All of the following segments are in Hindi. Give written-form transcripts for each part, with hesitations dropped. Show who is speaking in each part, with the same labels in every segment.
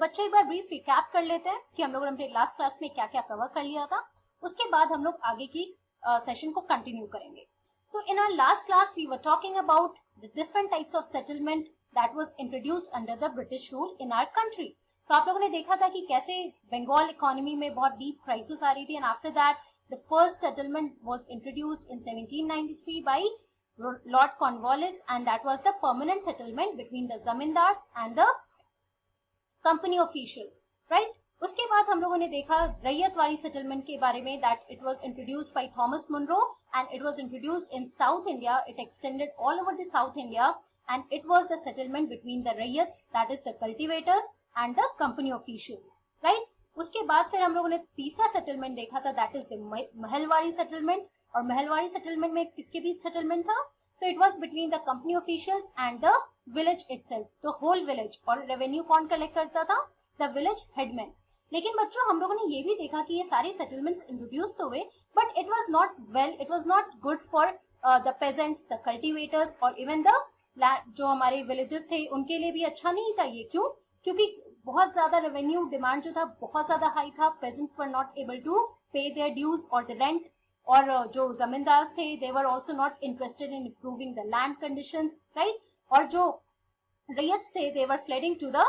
Speaker 1: बच्चों एक बार ब्रीफ रिकैप कर लेते हैं कि हम लोगों ने अपने लास्ट क्लास में क्या क्या कवर कर लिया था, उसके बाद हम लोग आगे की सेशन को कंटिन्यू करेंगे। तो in our last class we were talking about the different types of settlement that was introduced under the British rule in our country. तो आप लोगों ने देखा था कि कैसे बंगाल इकोनॉमी में बहुत डीप क्राइसिस आ रही थी, and after that the first settlement was introduced in 1793 by Lord Cornwallis, and that was the permanent settlement between the zamindars and the company officials, right. उसके बाद हम लोगों ने देखा रैयतवाड़ी सेटलमेंट के बारे में, that it was introduced by Thomas Munro and it was introduced in South India. It extended all over the South India and it was the settlement between the ryots, that is the cultivators and the company officials, right. उसके बाद फिर हम लोगों ने तीसरा सेटलमेंट देखा था, that is the Mahalwari settlement. और महलवाड़ी सेटलमेंट में किसके बीच सेटलमेंट था? तो it was between the company officials and the village itself, the whole village. और रेवेन्यू कौन कलेक्ट करता था? The village headman. लेकिन बच्चों हम लोगों ने ये भी देखा कि ये सारे सेटलमेंट्स इंट्रोड्यूस तो हुए, but it was not well, it was not good for the pageants, the cultivators और इवन द जो हमारे विलेजेस थे उनके लिए भी अच्छा नहीं था। ये क्यों? क्योंकि बहुत ज्यादा रेवेन्यू डिमांड जो था बहुत ज्यादा हाई था। Peasants were not able to pay their dues और द रेंट, और जो जमींदार थे they were also not interested in improving the land conditions, right. और जो रैयत्स थे they were fleeing to the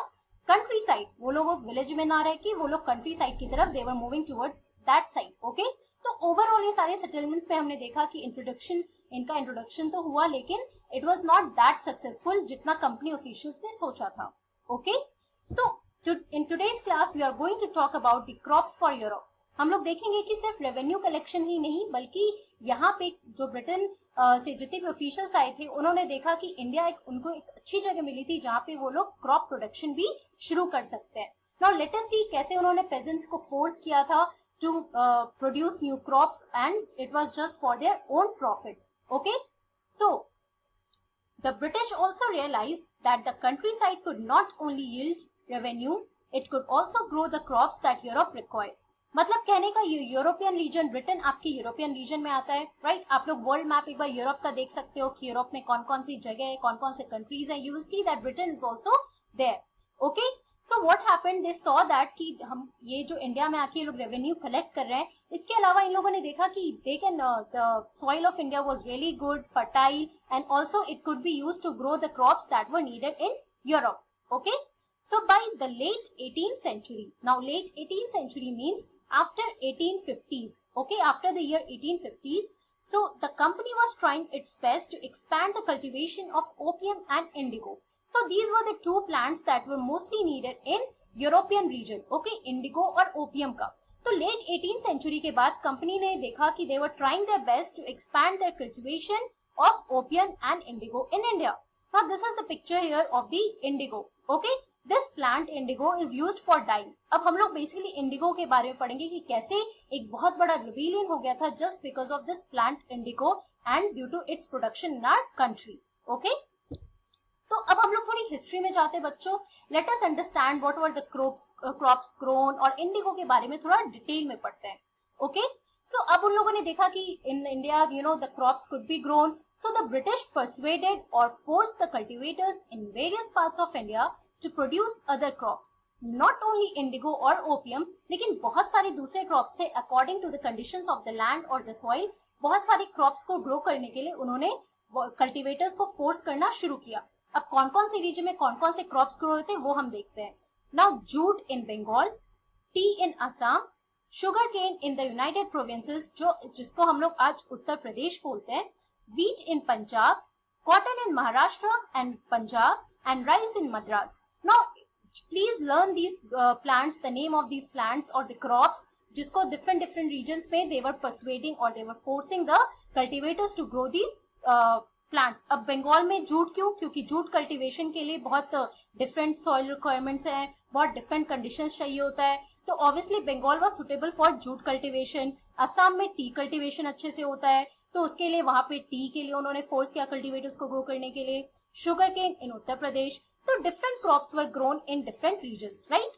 Speaker 1: countryside, वो लोग विलेज में ना रह के वो लोग कंट्री साइड की तरफ they were moving towards that side, okay. तो ओवरऑल ये सारे सेटलमेंट पे हमने देखा कि इनका इंट्रोडक्शन तो हुआ, लेकिन it was not that successful जितना कंपनी ऑफिशियल्स ने सोचा था, okay. So in today's class we are going to talk about the crops for Europe. हम लोग देखेंगे कि सिर्फ रेवेन्यू कलेक्शन ही नहीं, बल्कि यहाँ पे जो ब्रिटेन से जितने भी ऑफिशियल्स आए थे उन्होंने देखा कि इंडिया उनको एक अच्छी जगह मिली थी जहाँ पे वो लोग क्रॉप प्रोडक्शन भी शुरू कर सकते हैं। नाउ लेट अस सी कैसे उन्होंने पेजेंट्स को फोर्स किया था to produce new crops, and it was just for their own profit, okay. So the British also realised that the countryside could not only yield revenue, it could also grow the crops that Europe required. मतलब कहने का ये यूरोपियन रीजन, ब्रिटेन आपके यूरोपियन रीजन में आता है, राइट। आप लोग वर्ल्ड मैप एक बार यूरोप का देख सकते हो कि यूरोप में कौन कौन सी जगह है, कौन कौन से कंट्रीज है। You will see that Britain is also there, okay. So what happened, they saw that कि हम ये जो इंडिया में आके लोग रेवेन्यू कलेक्ट कर रहे हैं, इसके अलावा इन लोगों ने देखा कि they can the soil of India was really good, fertile, and also it could be used to grow the crops that were needed in Europe, okay. So by the late 18th century, now late 18th century means after 1850s, okay, after the year 1850s, so the company was trying its best to expand the cultivation of opium and indigo. So these were the two plants that were mostly needed in European region, okay, indigo और opium का। तो late 18th century के बाद कंपनी ने देखा कि they were trying their best to expand their cultivation of opium and indigo in India. Now this is the picture here of the indigo, okay. This plant indigo is used for dyeing. अब हम लोग बेसिकली इंडिगो के बारे में पढ़ेंगे कि कैसे एक बहुत बड़ा रिबेलियन हो गया था just because of this plant indigo and due to its production in our country, okay. तो अब हम लोग थोड़ी हिस्ट्री में जाते हैं बच्चों। Late us understand what were the crops grown, और इंडिगो के बारे में थोड़ा डिटेल में पढ़ते हैं, ओके। सो अब उन लोगों ने देखा कि in India you know the crops could be grown, so the British persuaded और forced the cultivators in various parts of India to produce other crops, not only indigo और opium, लेकिन बहुत सारे दूसरे crops थे according to the conditions of the land or the soil। बहुत सारे crops को grow करने के लिए उन्होंने cultivators को force करना शुरू किया। अब कौन कौन से region में कौन कौन से crops grow होते हैं वो हम देखते हैं। Now jute in Bengal, tea in Assam, sugar cane in the United Provinces, जिसको हम लोग आज उत्तर प्रदेश बोलते हैं, wheat in Punjab, cotton in Maharashtra and Punjab, and rice in Madras। Now, please learn these plants, the name of these plants or the crops, जिसको different regions में they were persuading or they were forcing the cultivators to grow these plants। अब बंगाल में जूट क्यों? क्योंकि जूट कल्टीवेशन के लिए बहुत different soil requirements हैं, बहुत different conditions चाहिए होता है, तो obviously Bengal was suitable for jute cultivation। Assam में टी कल्टीवेशन अच्छे से होता है, तो उसके लिए वहां पे टी के लिए उन्होंने फोर्स किया कल्टीवेटर्स को ग्रो करने के लिए। शुगर केन इन उत्तर प्रदेश, तो different crops were grown in different regions, right.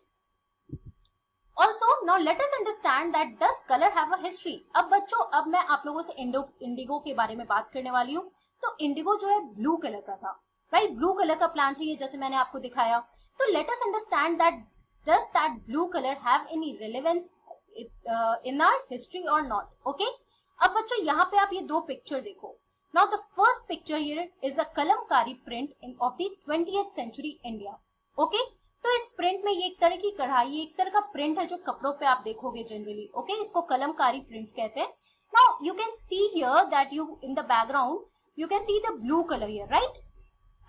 Speaker 1: Also now let us understand that does colour have a history. अब बच्चों अब मैं आप लोगों से इंडिगो के बारे में बात करने वाली हूँ। तो इंडिगो जो है ब्लू कलर का था, राइट, ब्लू कलर का प्लांट है ये, जैसे मैंने आपको दिखाया। तो late us understand that does that blue color have any relevance in our history or not? Okay, अब बच्चों यहाँ पे आप ये दो पिक्चर देखो. Now the first picture here is a Kalamkari print of the 20th century India. Okay, तो इस प्रिंट में ये एक तरह की कढ़ाई, एक तरह का प्रिंट है जो कपड़ों पे आप देखोगे जनरली. ओके, इसको कलमकारी प्रिंट कहते हैं. Now you can see here that you in the background you can see the blue color here, right?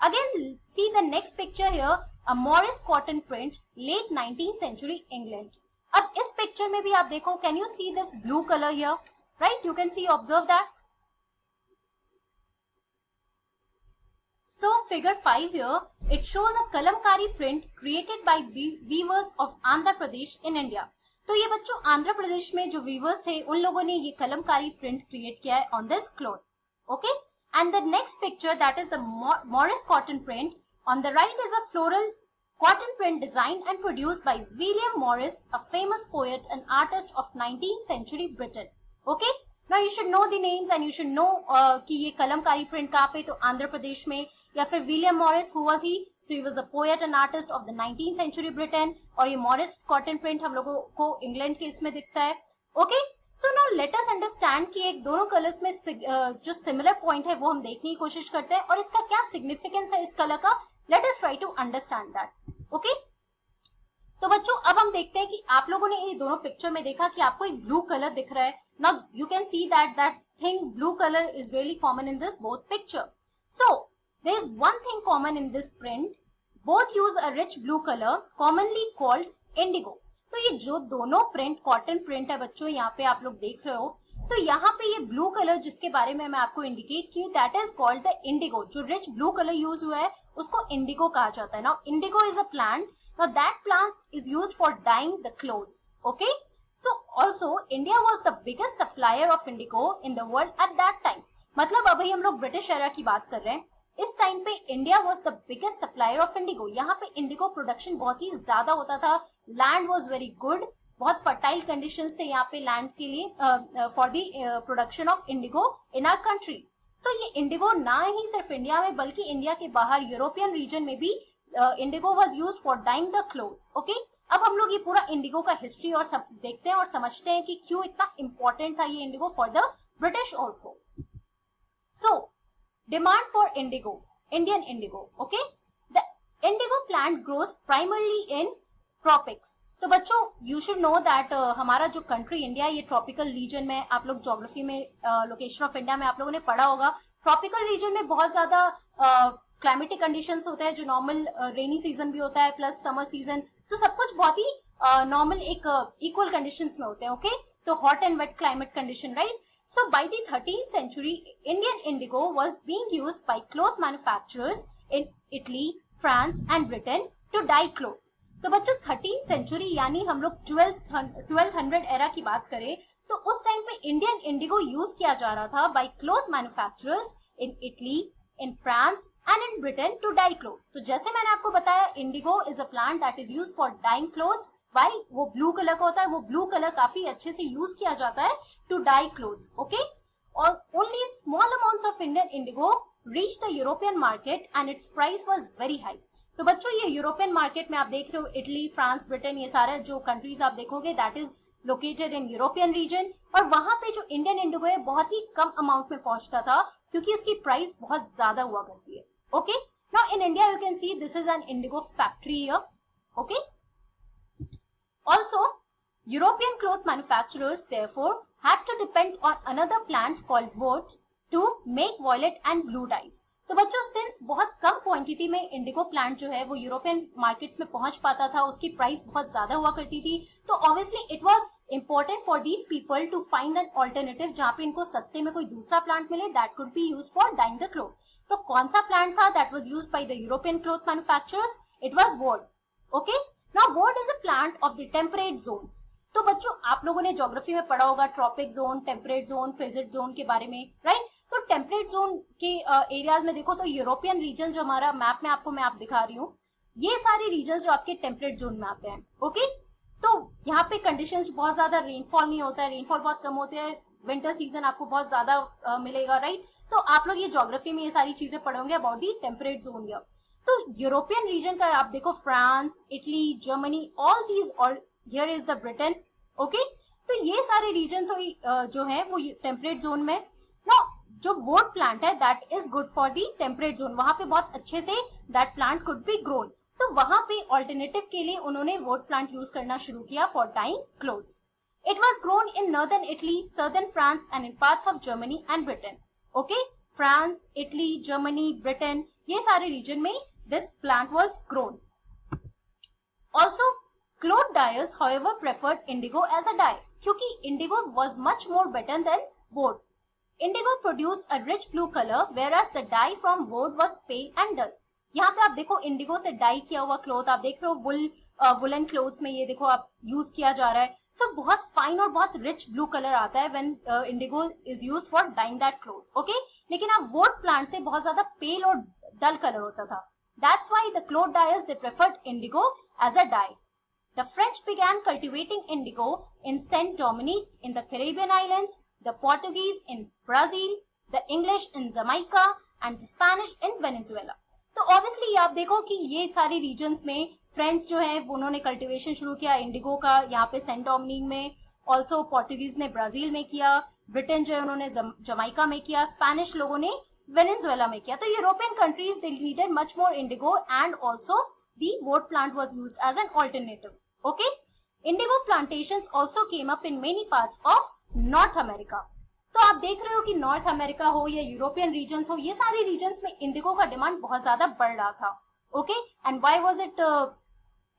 Speaker 1: Again see the next picture here, a Morris cotton print, late 19th century England. अब इस पिक्चर में भी आप देखो, can you see this blue color here, right? You can see, observe that. So figure 5 here, it shows a kalamkari print created by weavers of Andhra Pradesh in India. तो ये बच्चों आंध्र प्रदेश में जो वीवर्स थे उन लोगों ने ये कलमकारी प्रिंट क्रिएट किया है on this cloth. Okay, and the next picture that is the Morris cotton print. On the right is a floral cotton print designed and produced by William Morris, a famous poet and artist of 19th century Britain. Okay, now you should know the names and you should know कि ये कलमकारी प्रिंट कहाँ पे, तो आंध्र प्रदेश में. या फिर William Morris, who was he? So he was a poet and artist of the 19th century Britain. और ये मॉरिस कॉटन प्रिंट हम लोगों को इंग्लैंड के इसमें दिखता है. Okay, so now let us understand कि एक दोनों कलर्स में जो सिमिलर पॉइंट है वो हम देखने की कोशिश करते हैं और इसका क्या सिग्निफिकेंस है इस कलर का. Let us try to understand that. Okay, तो बच्चों अब हम देखते हैं कि आप लोगों ने ये दोनों पिक्चर में देखा कि आपको एक ब्लू कलर दिख रहा है. Now you can see that thing blue colour is really common in this both picture. So there is one thing common in this print, both use a rich blue colour commonly called indigo. तो ये जो दोनों प्रिंट कॉटन प्रिंट है बच्चों, यहाँ पे आप लोग देख रहे हो, तो यहाँ पे ये ब्लू कलर जिसके बारे में मैं आपको इंडिकेट की, that is called the indigo. जो रिच ब्लू कलर यूज हुआ है उसको इंडिगो कहा जाता है. Now indigo is a plant. Now that plant is used for dyeing the clothes. Okay, so also India was the biggest supplier of indigo in the world at that time. मतलब अभी हम लोग ब्रिटिश एरा की बात कर रहे हैं. इस टाइम पे India was the biggest supplier of indigo. यहाँ पे इंडिगो प्रोडक्शन बहुत ही ज्यादा होता था. लैंड वाज वेरी गुड, बहुत फर्टाइल कंडीशंस थे यहाँ पे लैंड के लिए for the production of indigo in our country. So ये इंडिगो ना ही सिर्फ इंडिया में बल्कि इंडिया के बाहर यूरोपियन रीजन में भी indigo was used for dyeing the clothes. Okay, अब हम लोग ये पूरा इंडिगो का हिस्ट्री और सब देखते हैं और समझते हैं कि क्यों इतना इंपॉर्टेंट था ये Indigo for the British also. So demand for indigo, Indian indigo. Okay, the indigo plant grows primarily in tropics. तो बच्चों you should know that हमारा जो कंट्री इंडिया ये ट्रॉपिकल रीजन में, आप लोग ज्योग्राफी में लोकेशन ऑफ इंडिया में आप लोगों ने पढ़ा होगा, ट्रॉपिकल रीजन में बहुत ज्यादा क्लाइमेटिक कंडीशंस होते हैं जो नॉर्मल रेनी सीजन भी होता है प्लस समर सीजन, तो सब कुछ बहुत ही नॉर्मल एक इक्वल कंडीशंस में होते हैं. ओके, तो hot and wet climate condition, right? So by the 13th century, Indian indigo was being used by cloth manufacturers in Italy, France and Britain to dye cloth. तो बच्चों 13th century यानी हम लोग 1200 एरा की बात करें तो उस टाइम पे इंडियन इंडिगो यूज किया जा रहा था by cloth manufacturers in Italy, in France and in Britain to dye cloth. तो जैसे मैंने आपको बताया indigo is a plant that is used for dyeing clothes. Why वो ब्लू कलर का होता है, वो ब्लू कलर काफी अच्छे से यूज किया जाता है टू डाई क्लोथ्स. ओके, और only small amounts of Indian Indigo reach the European market and it's price was very high. तो बच्चों ये यूरोपियन मार्केट में आप देख रहे हो इटली, फ्रांस, ब्रिटेन, ये सारे जो कंट्रीज आप देखोगे that is located in European region. और वहां पे जो इंडियन इंडिगो है बहुत ही कम अमाउंट में पहुंचता था क्योंकि उसकी प्राइस बहुत ज्यादा हुआ करती है. Okay, now in India you can see this is an Indigo factory here. Okay, also European cloth manufacturers therefore had to depend on another plant called woad to make violet and blue dyes. तो बच्चों सिंस बहुत कम क्वांटिटी में इंडिगो प्लांट जो है वो यूरोपियन मार्केट्स में पहुंच पाता था, उसकी प्राइस बहुत ज्यादा हुआ करती थी, तो obviously it was important for these people to find an alternative जहां पे इनको सस्ते में कोई दूसरा प्लांट मिले that could be used for dyeing the cloth. तो कौन सा प्लांट था that was used by the European cloth manufacturers? It was woad. Okay, now woad is a plant of the temperate zones. तो बच्चों आप लोगों ने ज्योग्राफी में पढ़ा होगा tropic zone, temperate zone, frigid zone के बारे में, राइट? तो टेम्परेट जोन के एरियाज में देखो तो यूरोपियन रीजन जो हमारा मैप में आपको मैप दिखा रही हूँ, ये सारे रीजन जो आपके टेम्परेट जोन में आते हैं. ओके, तो यहाँ पे कंडीशंस बहुत ज्यादा रेनफॉल नहीं होता है, रेनफॉल बहुत कम होते हैं, विंटर सीजन आपको बहुत ज्यादा मिलेगा, राइट? तो आप लोग ये ज्योग्राफी में ये सारी चीजें पढ़ोगे अबाउट दी टेम्परेट जोन. तो यूरोपियन रीजन का आप देखो France, Italy, Germany, all these, और here is the Britain, okay. तो ये सारे रीजन तो जो है वो टेम्परेट जोन में। ना जो वोट प्लांट है that is good for the temperate zone, वहां पे बहुत अच्छे say that plant could be grown. तो वहां पे ऑल्टरनेटिव के लिए उन्होंने वोट प्लांट यूज करना शुरू किया for dyeing clothes. It was grown in northern Italy, southern France, and in parts of Germany and Britain. Okay, France, Italy, Germany, Britain, ये सारे region में this plant was grown. Also, cloth dyers, however, preferred indigo as a dye, क्योंकि indigo was much more better than woad. Indigo produced a rich blue color, whereas the dye from woad was pale and dull. यहाँ पे आप देखो इंडिगो से डाई किया हुआ क्लोथ आप देख रहे हो, वुलन क्लोथ्स में ये देखो आप यूज किया जा रहा है। सो बहुत फाइन और बहुत रिच ब्लू कलर आता है when indigo is used for dyeing that cloth, okay. लेकिन आप वोड प्लांट से बहुत ज्यादा पेल और डल कलर होता था। That's why the cloth dyers they preferred indigo as a dye. The French began cultivating indigo in Saint Dominique in the Caribbean islands, the Portuguese in Brazil, the English in Jamaica, and the Spanish in Venezuela. तो ऑब्वियसली आप देखो कि ये सारे रीजन्स में फ्रेंच जो है उन्होंने कल्टीवेशन शुरू किया इंडिगो का, यहाँ पे सेंट डोमिनिक में, ऑल्सो पोर्टुगीज ने ब्राजील में किया, ब्रिटेन जो है उन्होंने जमाइका में किया, स्पेनिश लोगों ने वेनेजुएला में किया। तो European countries they needed much more indigo and also the woad plant was used as an alternative, okay. Indigo plantations also came up in many parts of North America. तो आप देख रहे हो कि नॉर्थ अमेरिका हो या यूरोपियन रीजन्स हो, ये सारे रीजन्स में इंडिगो का डिमांड बहुत ज्यादा बढ़ रहा था, okay. And why was it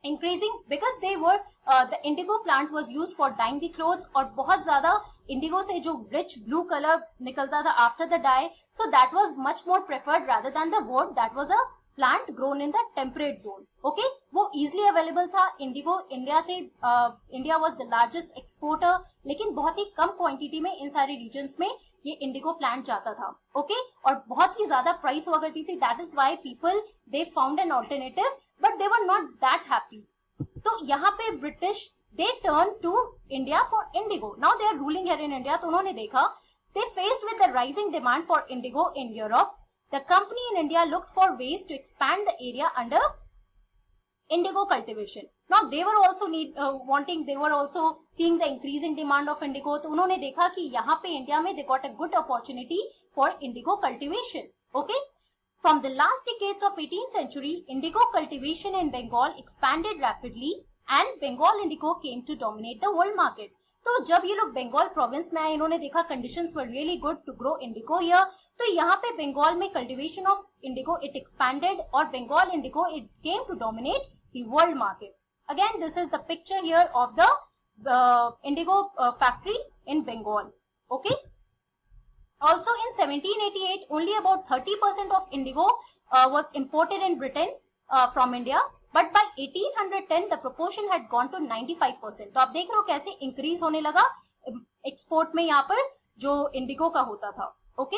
Speaker 1: increasing? Because they were the indigo plant was used for dyeing the clothes, और बहुत ज्यादा इंडिगो से जो रिच ब्लू कलर निकलता था after the dye, so that was much more preferred rather than the woad that was a plant grown in the temperate zone, okay. वो इजिली अवेलेबल था। इंडिगो इंडिया से India was the largest exporter, लेकिन बहुत ही कम क्वांटिटी में इन सारे रीजन्स में ये इंडिगो प्लांट जाता था, ओके। और बहुत ही ज्यादा प्राइस हुआ करती थी। That is why people they found an alternative but they were not that happy. तो यहाँ पे British they turn to India for indigo. Now they are ruling here in India. तो उन्होंने देखा they faced with the rising demand for indigo in Europe. The company in India looked for ways to expand the area under indigo cultivation. Now they were also they were also seeing the increasing demand of indigo. तो उन्होंने देखा कि यहाँ पे इंडिया में they got a good opportunity for indigo cultivation. Okay. From the last decades of 18th century, indigo cultivation in Bengal expanded rapidly, and Bengal indigo came to dominate the world market. तो जब ये लोग बंगाल प्रोविंस में आए, इन्होंने देखा conditions were really good to grow indigo here. तो यहाँ पे बंगाल में cultivation of indigo it expanded, और Bengal indigo it came to dominate the world market. Again this is the picture here of the indigo factory in Bengal, okay. Also in 1788, only about 30% of indigo was imported in Britain from India. But by 1810 the proportion had gone to 95%. तो आप देख रहे हो कैसे इंक्रीज होने लगा एक्सपोर्ट में यहाँ पर जो इंडिगो का होता था, okay.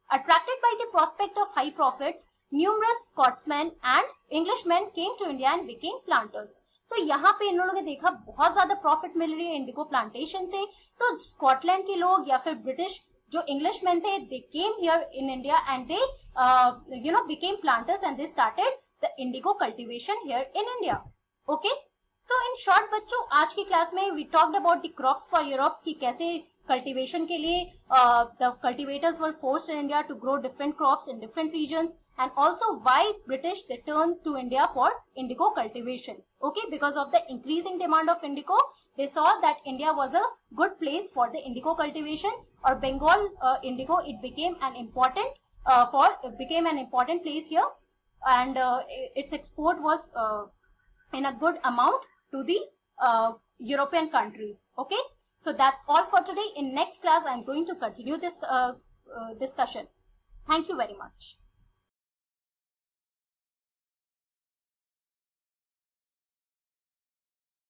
Speaker 1: Attracted by the prospect of high profits, numerous Scotsmen and Englishmen came to India and became planters. तो यहाँ पे इन लोगों ने देखा बहुत ज्यादा प्रॉफिट मिल रही है इंडिगो प्लांटेशन से, तो स्कॉटलैंड के लोग या फिर ब्रिटिश जो इंग्लिशमैन थे they came here in India and they became planters and they started the indigo cultivation here in India, okay. So in short बच्चों, आज की क्लास में we talked about the crops for Europe कि कैसे cultivation के लिए the cultivators were forced in India to grow different crops in different regions, and also why British they turned to India for indigo cultivation, okay. Because of the increasing demand of indigo, they saw that India was a good place for the indigo cultivation, or Bengal indigo it became an important place here, and its export was in a good amount to the European countries, okay. So that's all for today. In next class I'm going to continue this discussion. Thank you very much.